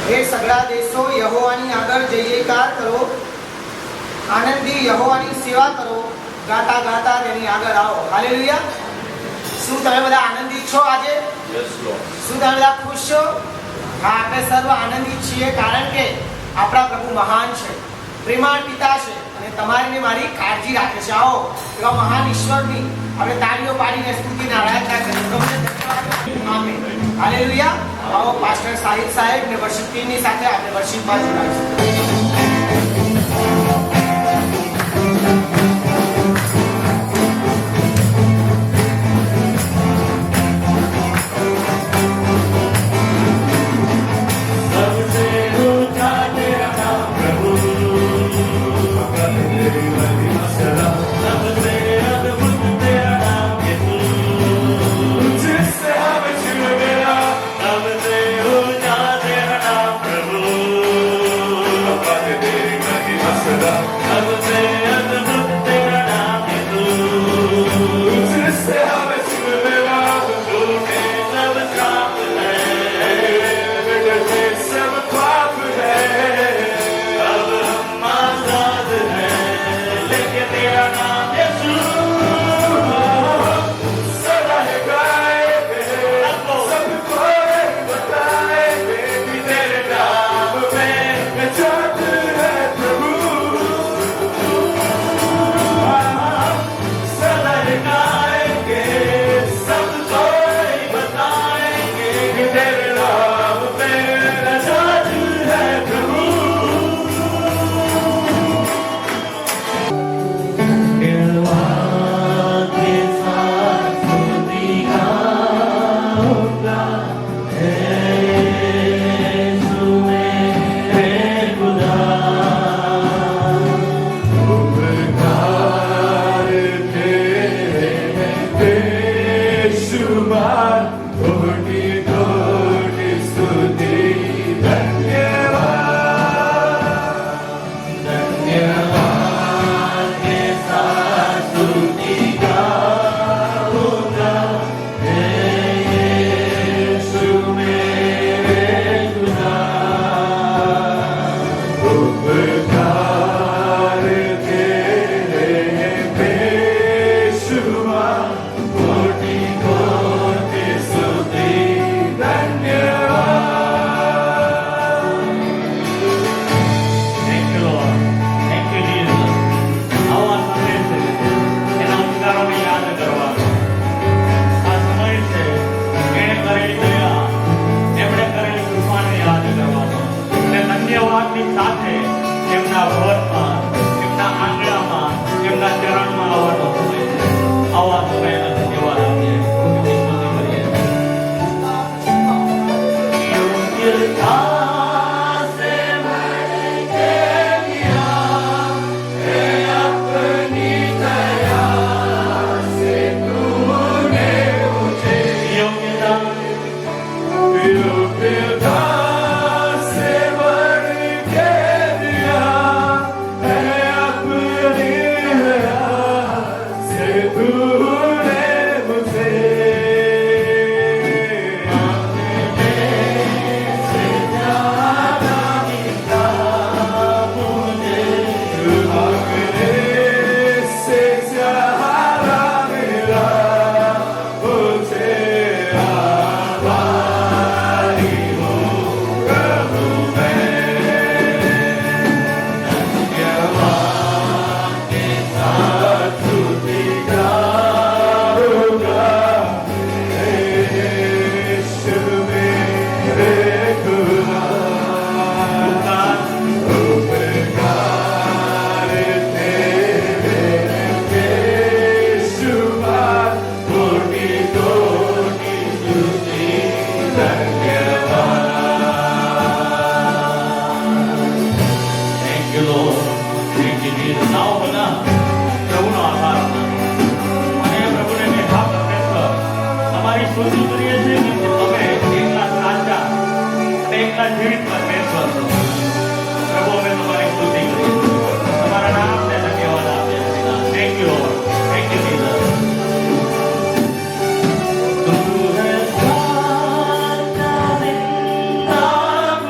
हे सगळा देशो यहोवानी આગળ જય જયકાર કરો, આનંદી યહોવાની સેવા કરો, ગાતા ગાતા તેની આગળ આવો. હાલેલુયા. શું તમે બધા આનંદિત છો આજે? શું તમે બધા ખુશ છો? હા, આપણે સર્વ આનંદિત છીએ કારણ કે આપણા પ્રભુ મહાન છે, પ્રેમાળ પિતા છે અને તમારી ને મારી કાળજી રાખે છે. આવો એવા મહાન ઈશ્વરની આપણે તાળીઓ પાડીને સ્તુતિને આરાધના કરીએ. આમેન. હાલેલુયા. આવો પાસ્ટર સાહિબ સાહેબ ને વર્શિપ ટીમની સાથે આપણે વર્શિપમાં જોડાઈશું.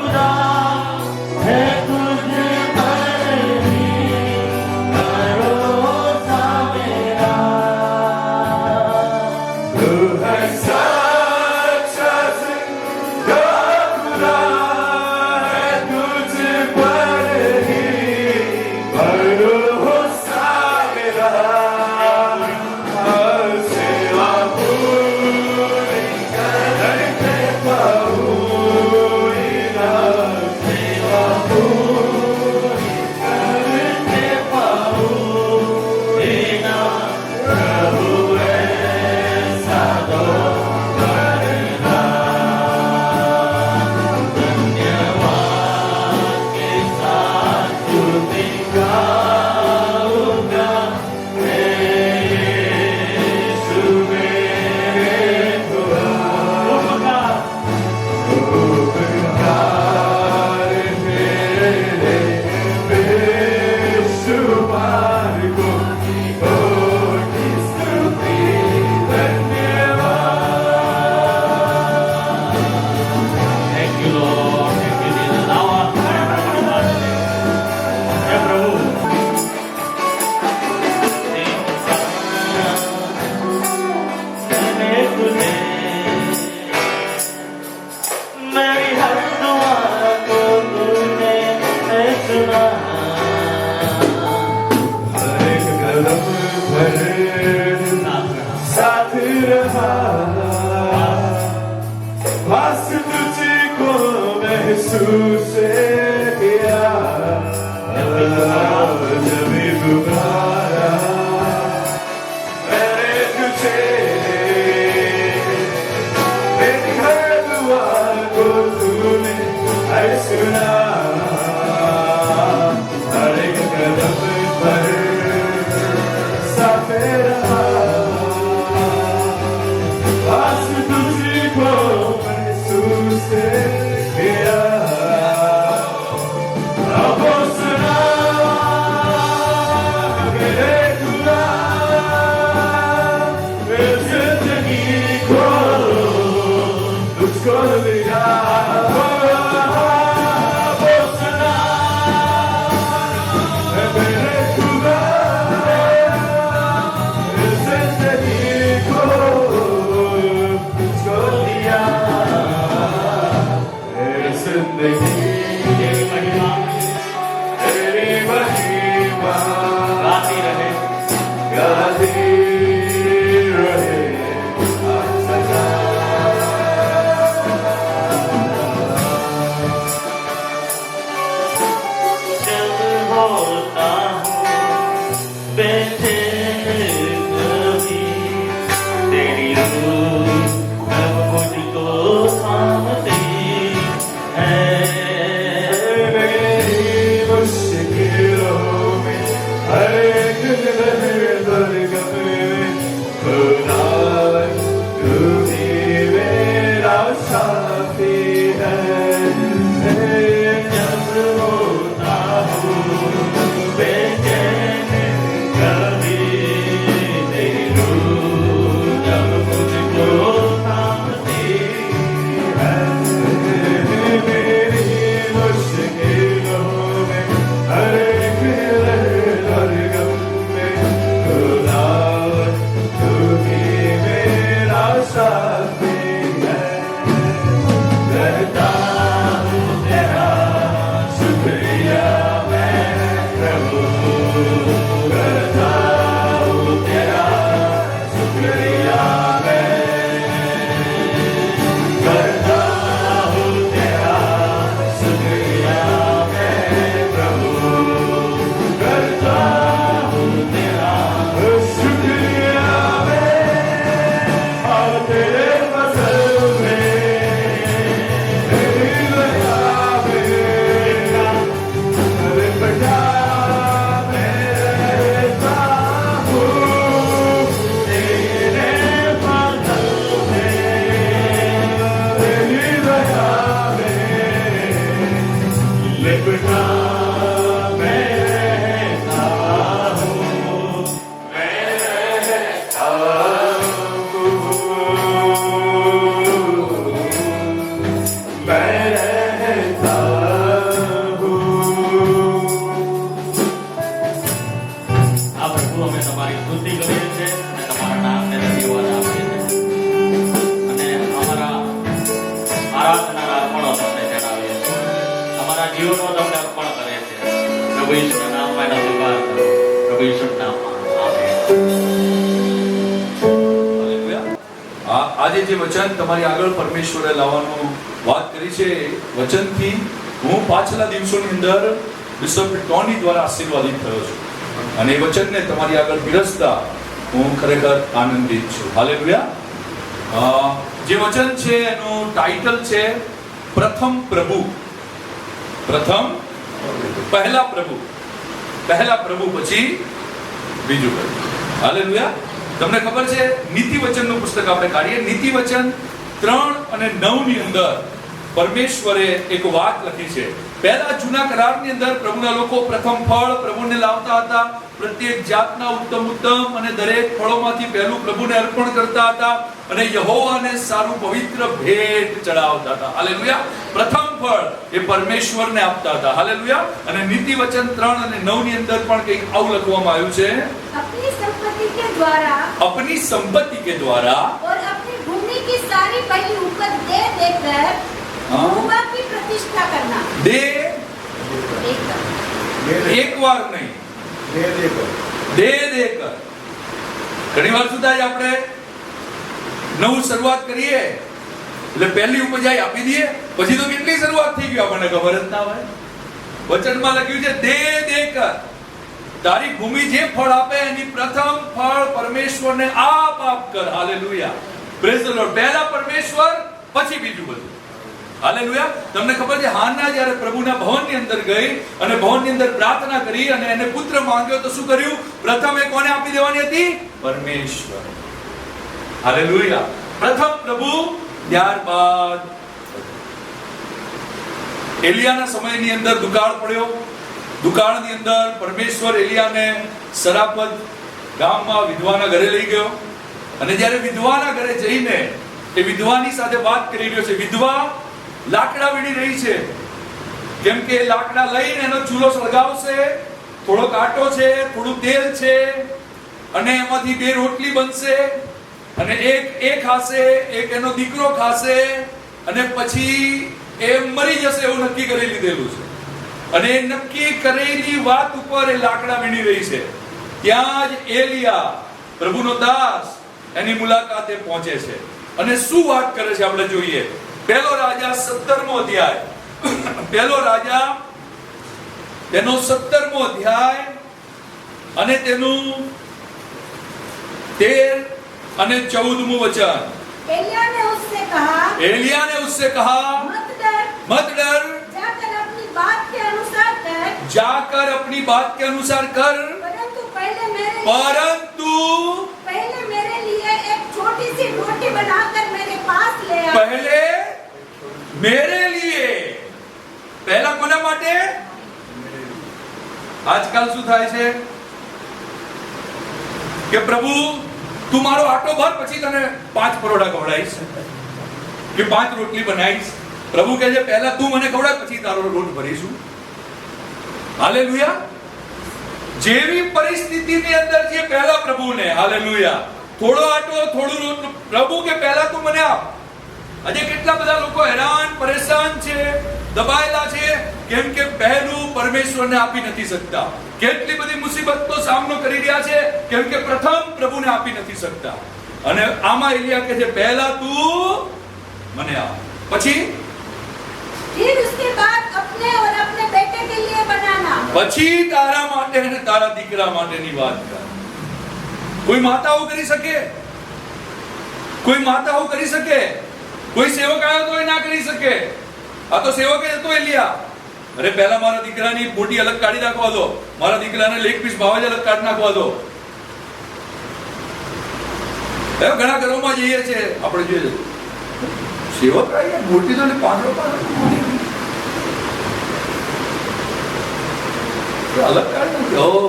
खुदा यीशु से किया जब भी पुकारा मैंने तुझे मेरी हर दुआ को तूने ऐ सुना हर एक कदम पर साथ रहा पास तुझको महसूस किया अब सुना मेरे खुदा मेरी जिंदगी को तुझको दिया આજે જે વચન તમારી આગળ પરમેશ્વરે લાવવાનું વાત કરી છે વચનથી હું પાછલા દિવસોની અંદર બિશપ ટોની દ્વારા આશીર્વાદિત થયો છું અને એ વચનને તમારી આગળ પીરસતા હું ખરેખર આનંદિત છું. હાલેલુયા. જે વચન છે એનું ટાઇટલ છે પ્રથમ પ્રભુ. પ્રથમ પહેલા પ્રભુ પછી બીજું પ્રભુ. હાલેલુયા. તમને ખબર છે નીતિ વચનનું પુસ્તક આપણે કાઢીએ, નીતિ વચન 3 અને 9 ની અંદર પરમેશ્વરે એક વાત લખી છે. પહેલા જૂના કરારની અંદર પ્રભુના લોકો પ્રથમ ફળ પ્રભુને લાવતા હતા, પ્રત્યેક જાતના ઉત્તમ અને દરેક ફળોમાંથી પહેલું પ્રભુને અર્પણ કરતા હતા અને યહોવાને સારું પવિત્ર ભેટ ચડાવતા હતા. હાલેલુયા. પ્રથમ ફળ એ પરમેશ્વરને આપતા હતા. હાલેલુયા. અને નીતિ વચન 3 અને 9 ની અંદર પણ કંઈક આવું લખવામાં આવ્યું છે, अपनी संपत्ति के द्वारा और अपनी भूमि की सारी पहली उपज दे देकर यहोवा की प्रतिष्ठा करना. एक बार नहीं, दे देकर. ઘણી વાર સુધા આપણે નવું શરૂઆત કરીએ એટલે પહેલી ઉપજાઈ આપી દઈએ, પછી તો કેટલી શરૂઆત થઈ ગઈ આપણને ખબર જ ના હોય. વચનમાં લખ્યું છે દે દે કર, તારી ભૂમિ જે ફળ આપે એની પ્રથમ ફળ પરમેશ્વરને આપ કર. Hallelujah, praise the lord. પહેલા પરમેશ્વર, પછી બીજું બધું. હાલેલુયા. તમને ખબર છે હાન્ના જ્યારે પ્રભુના ભવનની અંદર ગઈ અને ભવનની અંદર પ્રાર્થના કરી અને એને પુત્ર માંગ્યો તો શું કર્યું? પ્રથમ એ કોને આપી દેવાની હતી? પરમેશ્વર. હાલેલુયા. પ્રથમ પ્રભુ, ત્યારબાદ એલિયાના સમયની અંદર દુકાળ પડ્યો. દુકાળની અંદર પરમેશ્વર એલિયાને સરાપત ગામમાં વિધવાના ઘરે લઈ ગયો અને જ્યારે વિધવાના ઘરે જઈને એ વિધવાની સાથે વાત કરી રહ્યો છે. વિધવા લાકડા વીણી રહી છે, કેમ કે લાકડા લઈને એનો ચૂલો સળગાવશે. થોડો કાંટો છે, થોડું તેલ છે અને એમાંથી 2 રોટલી બનશે અને એક એ ખાશે, એક એનો દીકરો ખાશે અને પછી એ મરી જશે એવું નક્કી કરી લીધેલું છે. અને એ નક્કી કરેલી વાત ઉપર એ લાકડા વીણી રહી છે. ત્યાં જ એલિયા પ્રભુનો દાસ એની મુલાકાતે પહોંચે છે અને શું વાત કરે છે આપણે જોઈએ. પહેલો રાજા 17મો અધ્યાય, પહેલો રાજા તેનો 17મો અધ્યાય અને તેનું 13 અને 14મું વચન. एलिया ने उससे कहा मत डर, जाकर अपनी बात के अनुसार कर, परंतु पहले मेरे लिए एक छोटी सी रोटी बनाकर मेरे पास ले आ. पहले मेरे लिए, પહેલા કોના માટે? આજકાલ શું થાય છે કે પ્રભુ તું મારો આટો ભર, પછી તને 5 પરોઠા ખવડાવીશ કે 5 રોટલી બનાવીશ. પ્રભુ કહે છે પહેલા તું મને ખવડાવ, પછી તારો લોટ ભરીશું. હાલેલુયા. જેવી પરિસ્થિતિની અંદર જે પહેલા પ્રભુને, હાલેલુયા, થોડો આટો, થોડું રોટલું, પ્રભુ કે પહેલા તું મને આપ. આજે કેટલા બધા લોકો હેરાન પરેશાન છે, દબાયેલા છે, કેમ કે પહેલું પરમેશ્વરને આપી નથી શકતા. કેટલી બધી મુસીબતનો સામનો કરી રહ્યા છે, કેમ કે પ્રથમ પ્રભુને આપી નથી શકતા. અને આમાં એલિયા કહે છે પહેલા તું મને આપ, પછી फिर उसके बाद अपने और अपने बेटे के लिए बनाना. પછી તારા માટે અને તારા દીકરા માટેની વાત કર. કોઈ માતાઓ કરી શકે? કોઈ માતાઓ કરી શકે? કોઈ સેવક આવ્યો તો એ ના કરી શકે? આ તો સેવકે હતો એલિયા. અરે પહેલા મારા દીકરાની બોટી અલગ કાઢી નાખવા દો, મારા દીકરાને લેગ પીસ ભાવે અલગ કાઢી નાખવા દો. ઘણા ઘરોમાં જઈએ છે આપણે, જોઈએ સેવક આવી બોટી તો પાંદડો અલગ કાઢી નાખી.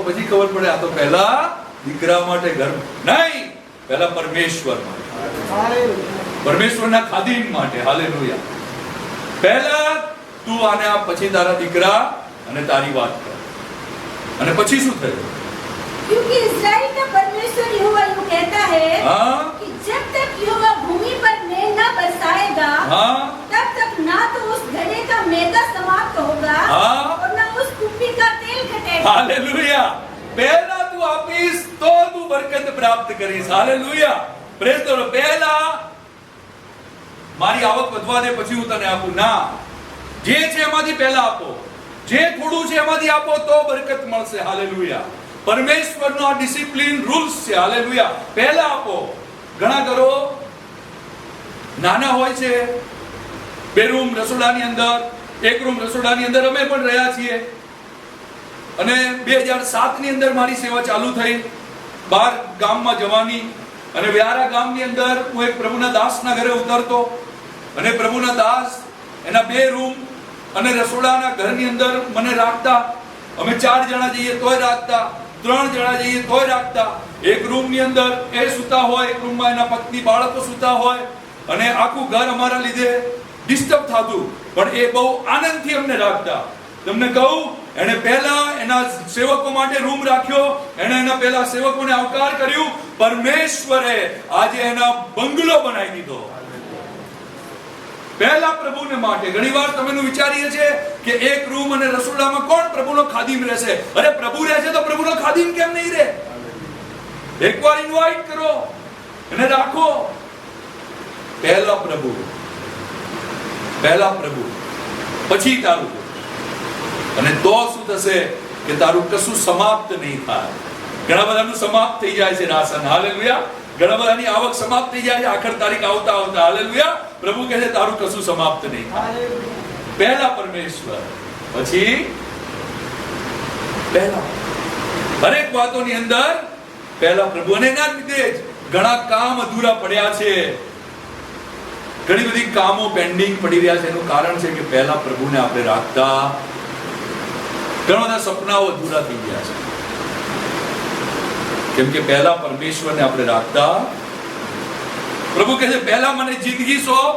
પછી ખબર પડે આ તો પહેલા દીકરા માટે ઘર નહીં, પહેલા પરમેશ્વર માટે, પરમેશ્વરના ખાદીમ માટે. હાલેલુયા. પહેલા તું આને આપ, પછી તારા દીકરા અને તારી વાત કર. અને પછી શું થયું? क्योंकि इस्राएल का परमेश्वर यहोवा यूं कहता है कि जब तक यहोवा भूमि पर मेघ न बरसाएगा, तब तक ना तो उस घड़े का मैदा समाप्त होगा और ना उस कुप्पी का तेल घटेगा. हालेलुया. પહેલા તું આપીશ તો તું બરકત પ્રાપ્ત કરીશ. હાલેલુયા. Praise the lord. પહેલા મારી આવક વધવા દે, પછી હું તને આપું. ના, જે છે એમાંથી પહેલા આપો, જે થોડું છે એમાંથી આપો તો બરકત મળશે. હાલેલુયા. પરમેશ્વરનો આ ડિસિપ્લિન રૂલ્સ છે. હાલેલુયા. પહેલા આપો. ઘણા ઘરો નાના હોય છે, 2 રૂમ રસોડાની અંદર, 1 રૂમ રસોડાની અંદર અમે પણ રહ્યા છીએ. અને 2007 ની અંદર મારી સેવા ચાલુ થઈ, 12 ગામમાં જવાની. અને વ્યારા ગામની અંદર હું એક પ્રભુના દાસના ઘરે ઉતરતો અને પ્રભુના દાસ એના 2 રૂમ અને રસોડાના ઘરની અંદર મને રાખતા. અમે 4 જણા જઈએ તોય રાખતા, 3 જણા જઈએ તોય રાખતા. એક રૂમની અંદર એ સૂતા હોય, એક રૂમમાં એના પત્ની બાળકો સૂતા હોય અને આખું ઘર અમારા લીધે ડિસ્ટર્બ થતું, પણ એ બહુ આનંદથી અમને રાખતા. તમને કહું, એને પહેલા એના સેવકો માટે રૂમ રાખ્યો, એને એના પહેલા સેવકોને આવકાર કર્યું. પરમેશ્વરે આજે એના બંગલો બનાવી દીધો. પહેલા પ્રભુને માટે. ઘણીવાર તમે વિચારીએ છે કે એક રૂમ અને રસોડામાં કોણ પ્રભુનો ખાદીમ રહેશે? અરે પ્રભુ રહેશે તો પ્રભુનો ખાદીમ કેમ નહીં રહે? એકવાર ઇન્વાઇટ કરો, એને રાખો. પહેલા પ્રભુ. પહેલા પ્રભુ, પછી તારું. અને તો શું થશે કે તારું કશું સમાપ્ત નહીં થાય. ઘણા બધાનું સમાપ્ત થઈ જાય છે રાશન. હાલેલુયા. ઘણા બધાની આવક સમાપ્ત થઈ જાય છે આખર તારીખ આવતા આવતા. હાલેલુયા. પ્રભુ કહે છે તારું કશું સમાપ્ત નહીં થાય. પહેલા પરમેશ્વર, પછી પહેલા દરેક વાતોની અંદર પહેલા પ્રભુ. અને એના લીધે જ ઘણા કામ અધૂરા પડ્યા છે, ઘણી બધી કામો પેન્ડિંગ પડી રહ્યા છે. એનું કારણ છે કે પહેલા પ્રભુને આપણે રાખતા, ઘણા બધા સપનાઓ અધૂરા થઈ ગયા છે. કેમ કે પહેલા પરમેશ્વરને આપણે રાખતા. પ્રભુ કહે છે પહેલા મને જિંદગી સોંપ,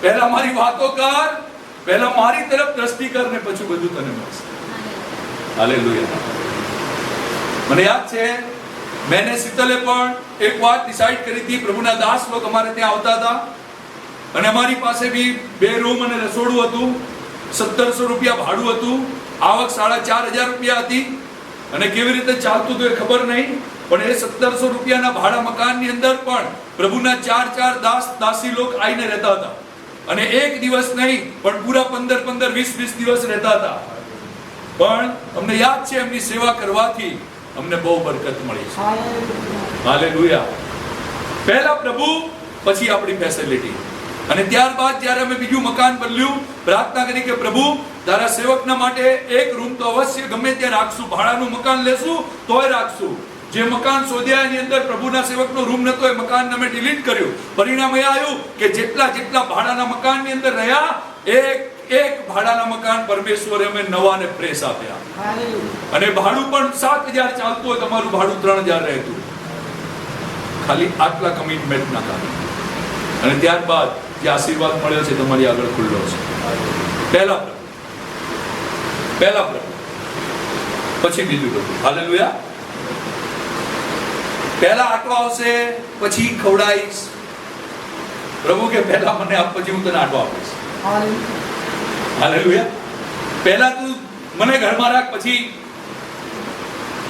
પહેલા મારી વાતો કર, પહેલા મારી તરફ દ્રષ્ટિ કર ને પછી બધું તને મળશે. હાલેલુયા. મને યાદ છે મેને શીતલે પણ એક વાત ડિસાઈડ કરી હતી. પ્રભુના દાસ લોકો અમારે ત્યાં આવતા હતા અને અમારી પાસે બી 2 રૂમ અને રસોડું હતું. 1700 રૂપિયા ભાડું હતું. આવક 4500 રૂપિયા હતી. અને કેવી રીતે ચાલતું હતું એ ખબર નહીં, પણ એ 1700 રૂપિયાના ભાડા મકાનની અંદર પણ પ્રભુના 4 દાસ દાસી લોક આવીને રહેતા હતા. અને એક દિવસ નહીં પણ પૂરા 15 20 દિવસ રહેતા હતા. પણ અમને યાદ છે એમની સેવા કરવાથી અમને બહુ બરકત મળી છે. હાલેલુયા. પહેલા પ્રભુ, પછી આપણી ફેસિલિટી. અને ત્યારબાદ જ્યારે અમે બીજું મકાન બદલ્યું, પ્રાર્થના કરી કે પ્રભુ તારા સેવકના માટે એક રૂમ તો અવશ્ય ગમે ત્યાં રાખશું. ભાડાનું મકાન લેશું તોય રાખશું. જે મકાન શોધ્યા એની અંદર પ્રભુના સેવકનો રૂમ નતો, એ મકાન અમે ડિલીટ કર્યું. પરિણામ એ આવ્યું કે જેટલા ભાડાના મકાનની અંદર રહ્યા, એક ભાડાના મકાન પરમેશ્વરે અમે નવાને પ્રેસ આપ્યા. અને ભાડું પણ 7000 ચાલતું હોય, તમારું ભાડું 3000 રહેતું. ખાલી આટલા કમિટમેન્ટના કારણે. અને ત્યારબાદ જે આશીર્વાદ મળ્યો છે તમારી આગળ ખુલ્લો છે. પહેલા પ્રભુ, પછી બીજું બધું. હાલેલુયા. પહેલા આટો આવશે, પછી ખવડાવીશ. પ્રભુ કે પહેલા મને આપ, પછી હું તને આટો આપીશ. હાલેલુયા. પહેલા તું મને ઘરમાં રાખ, પછી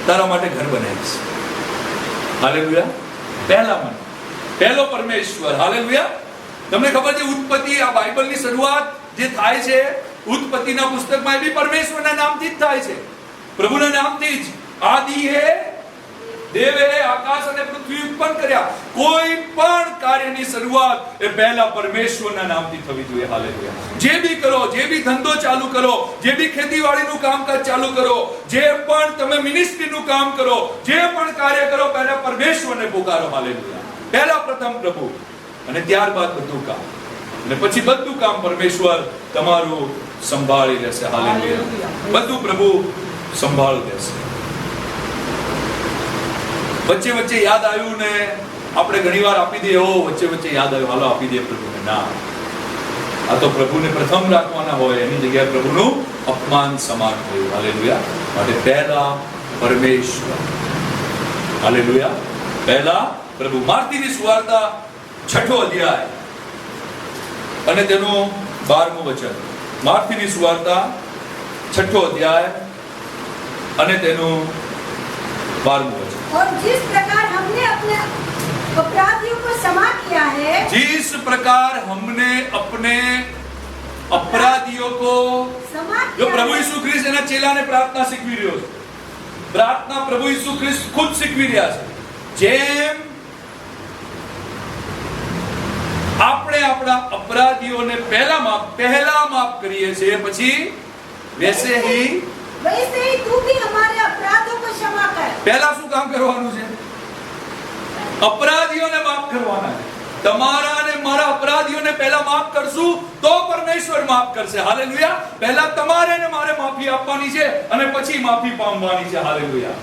તારા માટે ઘર બનાવીશ. હાલેલુયા. પહેલા મને, પહેલો પરમેશ્વર. હાલેલુયા. તમને ખબર છે ઉત્પત્તિ, આ બાઇબલની શરૂઆત જે થાય છે ઉત્પત્તિના પુસ્તકમાં, એ બી પરમેશ્વરના નામથી જ થાય છે. પ્રભુના નામથી જ. આદિ હે દેવે આકાશ અને પૃથ્વી ઉત્પન્ન કર્યા. કોઈ પણ કાર્યની શરૂઆત એ પહેલા પરમેશ્વરના નામથી થવી જોઈએ. હાલેલુયા. જે બી કરો, જે બી ધંધો ચાલુ કરો, જે બી ખેતીવાડીનું કામકાજ ચાલુ કરો, જે પણ તમે મિનિસ્ટ્રીનું કામ કરો, જે પણ કાર્ય કરો, પહેલા પરમેશ્વરને પુકારો. હાલેલુયા. પહેલા પ્રથમ પ્રભુ, અને ત્યારબાદ બધું કામ. અને પછી બધું કામ પરમેશ્વર તમારું સંભાળી લેશે. હાલેલુયા. બધું પ્રભુ સંભાળી લેશે. વચ્ચે યાદ આવ્યું ને આપણે ઘણીવાર આપી દઈએ, વચ્ચે યાદ આવ્યું, હાલો આપી દઈએ પ્રભુને. ના, આ તો પ્રભુને પ્રથમ રાખવાના હોય, એની જગ્યાએ પ્રભુનું અપમાન સમાન થયું. હાલેલુયા. માટે પહેલા પરમેશ્વર. હાલેલુયા. પહેલા પ્રભુ. માર્થીની સુવાર્તા 6 અધ્યાય અને તેનું 12મું વચન. માર્થીની સુવાર્તા 6 અધ્યાય અને તેનું 12મું વચન. और जिस प्रकार हमने अपने अपराधियों को क्षमा किया है, जिस प्रकार हमने अपने अपराधियों को, जो प्रभु यीशु ख्रिस्त એના ચેલાને પ્રાર્થના શીખવી રહ્યો છે. પ્રાર્થના પ્રભુ ઈસુ ખ્રિસ્ત ખુદ શીખવી રહ્યા છે. જેમ આપણે આપણા અપરાધીઓને પહેલા માફ કરીએ છીએ, પછી વૈસે ही तू भी हमारे अपराधों को क्षमा कर. પહેલા શું કામ કરવાનું છે? અપરાધીઓને માફ કરવાના છે. તમારા અને મારા અપરાધીઓને પહેલા માફ કરશું તો પરમેશ્વર માફ કરશે. હાલેલુયા. પહેલા તમારે અને મારે માફી આપવાની છે અને પછી માફી પામવાની છે. હાલેલુયા.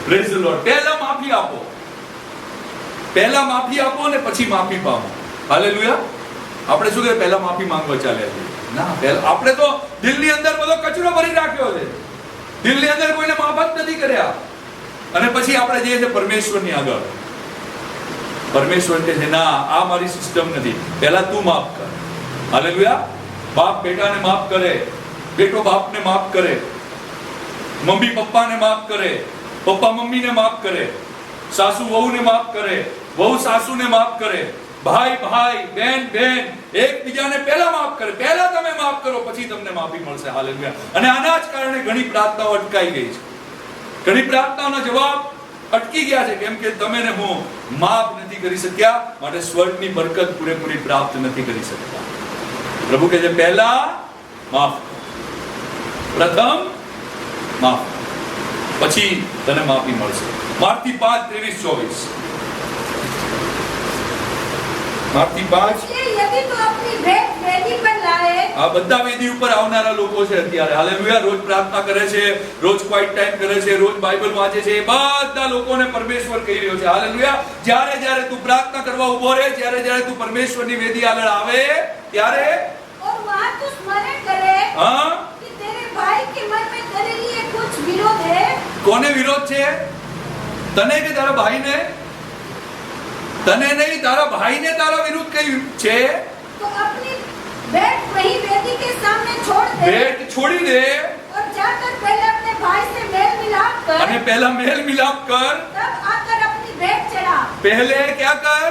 Praise the lord. પહેલા માફી આપો, પહેલા માફી આપો અને પછી માફી પામો. હાલેલુયા. આપણે શું કે પહેલા માફી માંગવા ચાલે છે? ના, પહેલા આપણે તો દિલની અંદર બધો કચરો ભરી રાખ્યો છે. દિલની અંદર કોઈને માફ જ નથી કર્યા. અને પછી આપણે જઈએ છીએ પરમેશ્વરની આગળ. પરમેશ્વર કહે છે ના, આ મારી સિસ્ટમ નથી, પહેલા તું માફ કર. હાલેલુયા. બાપ બેટાને માફ કરે, બેટો બાપને માફ કરે, મમ્મી પપ્પાને માફ કરે, પપ્પા મમ્મીને માફ કરે, સાસુ વહુને માફ કરે, વહુ સાસુને માફ કરે, ભાઈ ભાઈ, બેન બેન, એકબીજાને પહેલા માફ કરે. પહેલા તમે માફ કરો, પછી તમને માફી મળશે. હાલેલુયા. અને આના જ કારણે ઘણી પ્રાર્થનાઓ અટકાઈ ગઈ છે. ઘણી પ્રાર્થનાઓના જવાબ અટકી ગયા છે, કેમ કે તમે ને હું માફ નથી કરી શક્યા, માટે સ્વર્ગની બરકત પૂરેપૂરી પ્રાપ્ત નથી કરી શકતા. પ્રભુ કહે છે પહેલા માફ કરો. પ્રથમ માફ, પછી તને માફી મળશે. માર્થી 5:23-24. માર્થી 5. यदि तू अपनी भेंट वेदी पर लाए, આ બધા વેદી ઉપર આવનારા લોકો છે અત્યારે. હાલેલુયા. રોજ પ્રાર્થના કરે છે, રોજ ક્વાઇટ ટાઈમ કરે છે, રોજ બાઇબલ વાંચે છે. એ બધા લોકોને પરમેશ્વર કહી રહ્યો છે. હાલેલુયા. જ્યારે જ્યારે તું પ્રાર્થના કરવા ઊભો રહે, જ્યારે જ્યારે તું પરમેશ્વરની વેદી આગળ આવે, ત્યારે और वहाँ तू स्मरण करे હા कि तेरे भाई के मन में तेरे लिए कुछ विरोध है, કોને વિરોધ છે? તને કે તારા ભાઈને? તને નહીં, તારા ભાઈને તારા વિરુદ્ધ કઈ છે? तो अपनी भेंट वही वेदी के सामने छोड़ दे ભેટ છોડી દે और जाकर पहले अपने भाई से मेल मिलाप कर, અને પહેલા મેલ મિલાપ કર. तब आकर अपनी भेंट चढ़ा. પહેલે ક્યાં કર?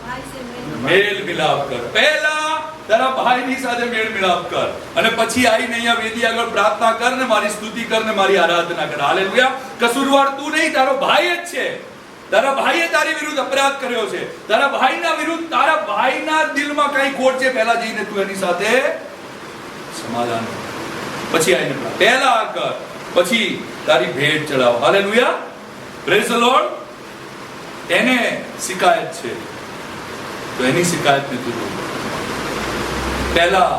भाई से मेल મેલ મિલાપ કર. પહેલા તારા ભાઈની સાથે મેળ મિલાપ કર, અને પછી આવીને અહીંયા વેદી આગળ પ્રાર્થના કર ને મારી સ્તુતિ કર ને મારી આરાધના કર. હાલેલુયા. કસૂરવાર તું નહીં, તારો ભાઈ જ છે. તારા ભાઈએ તારી વિરુદ્ધ અપરાધ કર્યો છે. તારા ભાઈના વિરુદ્ધ, તારા ભાઈના દિલમાં કઈ ખોટ છે, પહેલા જઈને તું એની સાથે સમાધાન કર. પછી આવીને પહેલા આ કર, પછી તારી ભેટ ચડાવ. હાલેલુયા. Praise the lord. એને શિકાયત છે તો એની શિકાયતને તું દૂર કર. પહેલા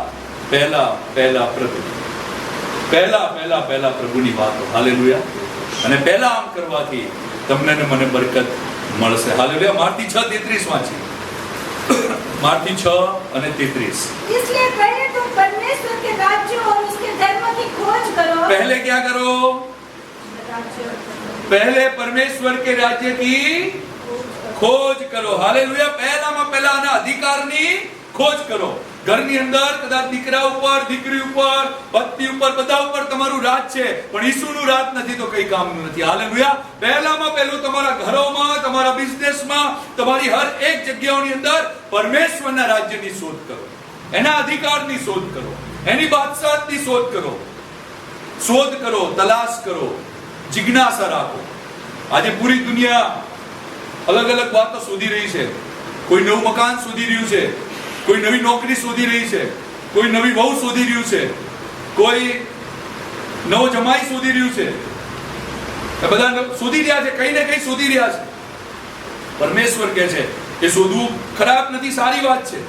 પહેલા પહેલા પ્રભુ, પહેલા પહેલા પહેલા પ્રભુની વાતો. હાલેલુયા. અને પહેલા આમ કરવાથી તમને ને મને બરકત મળશે. હાલેલુયા. માર્થી 6:33 વાંચી. માર્થી 6:33. इसलिए पहले तुम परमेश्वर के राज्य और उसके धर्म की खोज करो. पहले क्या करो? पहले परमेश्वर के राज्य की खोज करो. હાલેલુયા. પહેલામાં પહેલા આના અધિકારની ખોજ કરો. ઘરની અંદર કદાચ દીકરા ઉપર, દીકરી ઉપર, પત્ની ઉપર, બધા ઉપર તમારું રાજ છે, પણ ઈસુનું રાજ નથી તો કઈ કામનું નથી. હાલેલુયા. પહેલામાં પહેલું તમારા ઘરોમાં, તમારા બિઝનેસમાં, તમારી હર એક જગ્યાઓની અંદર પરમેશ્વરના રાજ્યની શોધ કરો. એના અધિકારની શોધ કરો. એની બાદશાહની શોધ કરો. શોધ કરો, તલાશ કરો, જિજ્ઞાસા રાખો. આજે પૂરી દુનિયા અલગ અલગ વાતો શોધી રહી છે. કોઈ નવું મકાન શોધી રહ્યું છે, કોઈ નવી નોકરી શોધી રહી છે, કોઈ નવી વહુ શોધી રહ્યું છે, કોઈ નવો જમાઈ શોધી રહ્યું છે. એ બધા શોધી રહ્યા છે, કઈ ને કઈ શોધી રહ્યા છે. પરમેશ્વર કહે છે કે શોધવું ખરાબ નથી, સારી વાત છે,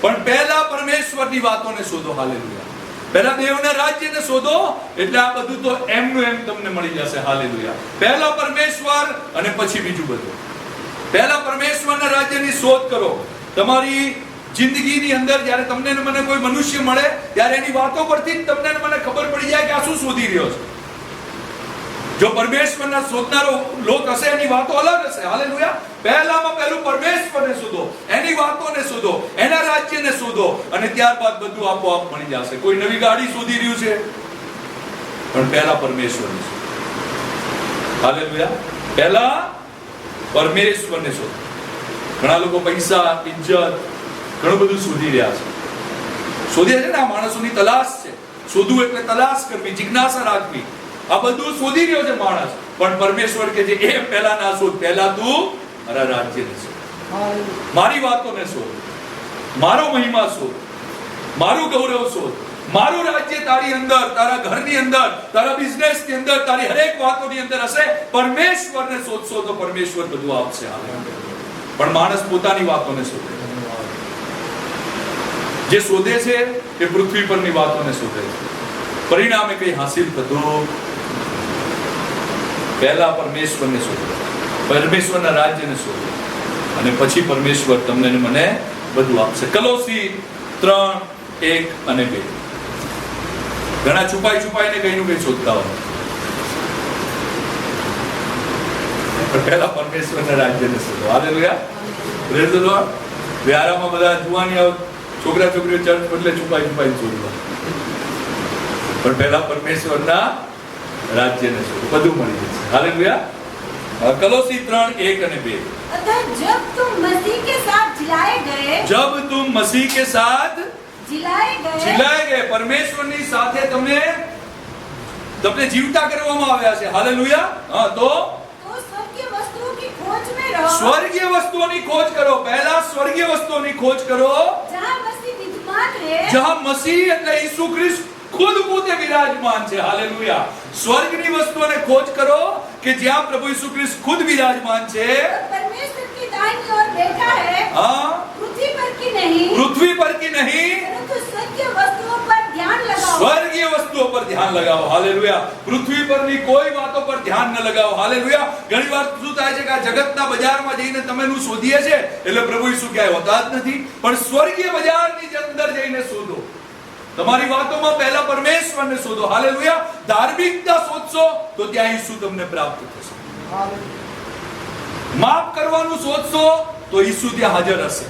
પણ પહેલા પરમેશ્વરની વાતોને શોધો. હાલેલુયા. પહેલા દેવના રાજ્યને શોધો, એટલે આ બધું તો એમનું એમ તમને મળી જશે. હાલેલુયા. પહેલા પરમેશ્વર અને પછી બીજું બધું. પહેલા પરમેશ્વરના રાજ્યની શોધ કરો. તમારી જિંદગીની અંદર જ્યારે તમને ને મને કોઈ મનુષ્ય મળે, ત્યારે એની વાતો પરથી જ તમને ને મને ખબર પડી જાય કે આ શું શોધી રહ્યો છે. જો પરમેશ્વરના શોધનારો લોક હશે, એની વાતો અલગ હશે. હાલેલુયા. પહેલામાં પહેલું પરમેશ્વરને શોધો, એની વાતોને શોધો, એના રાજ્યને શોધો, અને ત્યારબાદ બધું આપોઆપ મળી જશે. કોઈ નવી ગાડી શોધી રહ્યું છે, પણ પહેલા પરમેશ્વરને શોધો. હાલેલુયા. પહેલા પરમેશ્વરને શોધો. ઘણા લોકો પૈસા, ઇજ્જત, ઘણું બધું શોધી રહ્યા છે. શોધ્યા છે ને, આ માણસોની તલાશ છે. શોધવું એટલે તલાશ કરવી, જિજ્ઞાસા રાખવી. આ બધું શોધી રહ્યો છે માણસ, પણ પરમેશ્વર કે છે એ પહેલા ના શોધ. પહેલા તું મારા રાજ્યને શોધ, મારી વાતોને શોધ, મારો મહિમા શોધ, મારું ગૌરવ શોધ, મારું રાજ્ય તારી અંદર, તારા ઘરની અંદર, તારા બિઝનેસની અંદર, તારી હરેક વાતોની અંદર હશે. પરમેશ્વરને શોધશો તો પરમેશ્વર બધું આપશે. પણ માણસ પોતાની વાતોને શોધે. જે શોધે છે એ પૃથ્વી પરની વાતોને શોધે છે. પરિણામે કઈ હાસિલ થતું. પહેલા પરમેશ્વરને શોધો, પરમેશ્વરના રાજ્યને શોધો, અને પછી પરમેશ્વર તમને ને મને બધું આપશે. કલોસી 3:1-2. ઘણા છુપાઈને કઈનું કઈ શોધતા હોય, પણ પહેલા પરમેશ્વરના રાજ્યને શોધો. હાલેલુયા. Praise the Lord. વ્યારામાં બધા જુવાની છોકરા છોકરીઓ ચર્ચ બદલે છુપાઈ શોધવા, પણ પહેલા પરમેશ્વરના રાજ્યને શોધો, બધું મળી જશે. હાલેલુયા. કલોસી 3:1-2. अतः जब तुम मसीह के साथ जिलाए गए, जब तुम मसीह के साथ जिलाए गए, परमेश्वરની સાથે તમને જીવતા કરવામાં આવ્યા છે. હાલેલુયા. હા, તો स्वर्गीय वस्तुओं की खोज में रहो, સ્વર્ગીય વસ્તુઓની ખોજ કરો. પહેલા સ્વર્ગીય વસ્તુઓની ખોજ કરો, जहाँ मसीह विद्यमान है, જहाँ મસીહ એટલે ઈસુ ખ્રિસ્ત ખુદ પોતે વિરાજમાન છે. હાલેલુયા. સ્વર્ગની વસ્તુઓને ખોજ કરો કે જ્યાં પ્રભુ ઈસુ ખ્રિસ્ત ખુદ વિરાજમાન છે. और परमेश्वर की दाहिनी ओर बैठा है, હા, पृथ्वी पर की नहीं, પૃથ્વી પર की नहीं, परंतु स्वर्गीय वस्तुओं पर ध्यान लगाओ. સ્વર્ગીય વસ્તુઓ પર ધ્યાન લગાવો. હાલેલુયા. પૃથ્વી પરની કોઈ વાતો પર ધ્યાન ન લગાવો. હાલેલુયા. ઘણીવાર શું થાય છે કે આ જગતના બજારમાં જઈને તમે નું શોધીએ છે એટલે પ્રભુ ઈસુ ક્યાંય હોતા જ નથી, પણ સ્વર્ગીય બજારની અંદર જઈને શોધો. તમારી વાતોમાં પહેલા પરમેશ્વરને શોધો. હાલેલુયા. ધાર્મિકતા શોધશો તો ત્યાં ઈસુ તમને પ્રાપ્ત થશે. માફ કરવાનું શોધશો તો ઈસુ ત્યાં હાજર હશે.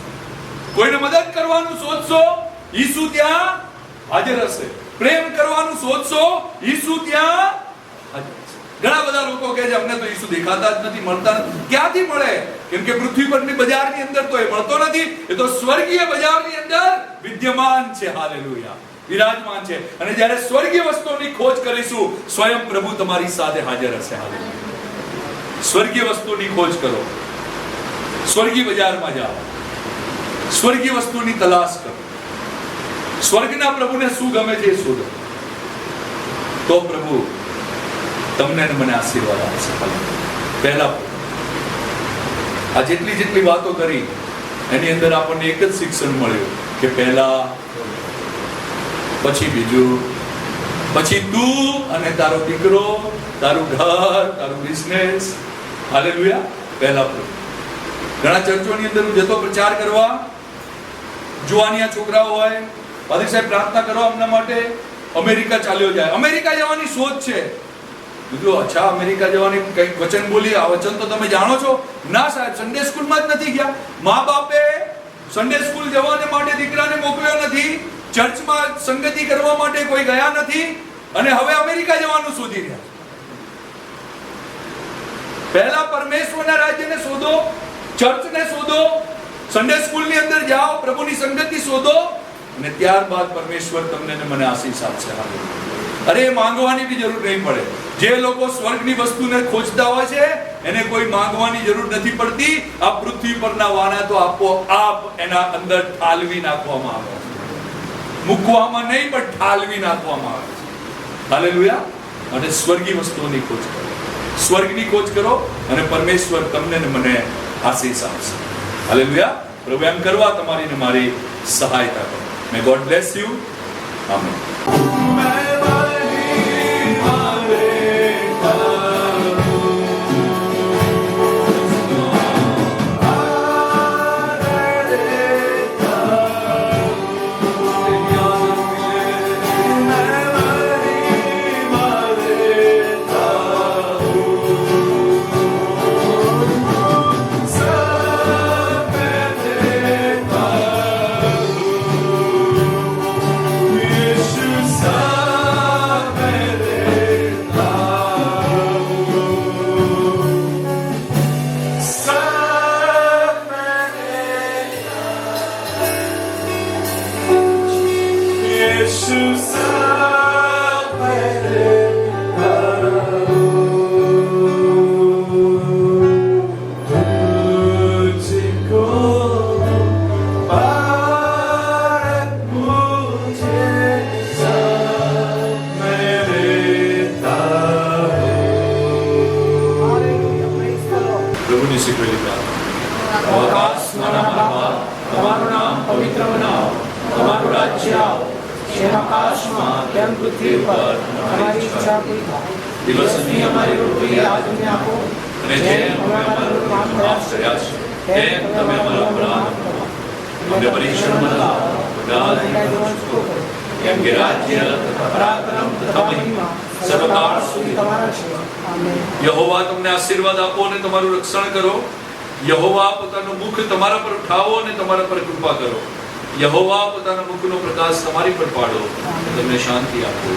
કોઈને મદદ કરવાનું શોધશો, ઈસુ ત્યાં હાજર હશે. પ્રેમ કરવાનું શોધશો, ઈસુ ત્યાં હાજર હશે. ઘણા બધા લોકો કહે છે અમને તો ઈસુ દેખાતા જ નથી, મળતા નથી. ક્યાંથી મળે? કેમ કે પૃથ્વી પરની બજારની અંદર તો એ મળતો નથી, એ તો સ્વર્ગીય બજારની અંદર વિદ્યમાન છે. હાલેલુયા. વિરાજમાન છે. અને જ્યારે સ્વર્ગીય વસ્તુઓની ખોજ કરીશું, સ્વયં પ્રભુ તમારી સાથે હાજર હશે. હાલેલુયા. સ્વર્ગીય વસ્તુઓની ખોજ કરો, સ્વર્ગીય બજારમાં જાઓ, સ્વર્ગીય વસ્તુની તલાશ કરો, સ્વર્ગના પ્રભુને શું ગમે છે એ શોધો, તો પ્રભુ તમને ને મને આશીર્વાદ આપશે. પહેલા આ જેટલી વાતો કરી એની અંદર આપણને એક જ શિક્ષણ મળ્યું કે પહેલા, પછી બીજું, પછી તું અને તારો દીકરો, તારું ઘર, તારું બિઝનેસ. હાલેલુયા. પહેલા પ્રભુ. ઘણા ચર્ચોની અંદર હું જતો પ્રચાર કરવા, જુવાનિયા છોકરાઓ હોય, પાદરી સાહેબ પ્રાર્થના કરો અમના માટે, અમેરિકા ચાલ્યો જાય. અમેરિકા જવાની શોધ છે. કીધું અચ્છા અમેરિકા જવાની કંઈક વચન બોલી, આ વચન તો તમે જાણો છો? ના સાહેબ, સન્ડે સ્કૂલમાં જ નથી ગયા. મા બાપે સન્ડે સ્કૂલ જવાને માટે દીકરાને મોકલ્યો નથી, ચર્ચમાં સંગતિ કરવા માટે કોઈ ગયા નથી, અને હવે અમેરિકા જવાનું શોધી રહ્યા. પહેલા પરમેશ્વરના રાજ્યને શોધો, ચર્ચને શોધો, સન્ડે સ્કૂલની અંદર જાઓ, પ્રભુની સંગતિ શોધો, અને ત્યારબાદ પરમેશ્વર તમને ને મને આશીષ આપશે. અરે માંગવાની બી જરૂર નહીં પડે. જે લોકો સ્વર્ગની વસ્તુને ખોજતા હોય છે એને કોઈ માંગવાની જરૂર નથી પડતી. આ પૃથ્વી પરના વાના તો આપોઆપ એના અંદર ઠાલવી નાખવામાં આવે છે. મૂકવામાં નહીં પણ ઠાલવી નાખવામાં આવે છે. હાલેલુયા. અને સ્વર્ગી વસ્તુઓની ખોજ કરો, સ્વર્ગની ખોજ કરો, અને પરમેશ્વર તમને ને મને આશીષ આપશે. હાલેલુયા. પ્રભુ એમ કરવા તમારી ને મારી સહાયતા કરો. May God bless you. Amen. યહોવા તમને આશીર્વાદ આપો અને તમારું રક્ષણ કરો. યહોવા પોતાનું મુખ તમારા પર ઉઠાવો અને તમારા પર કૃપા કરો. યહોવા પોતાના મુખનો પ્રકાશ તમારી પર પાડો અને તમને શાંતિ આપો.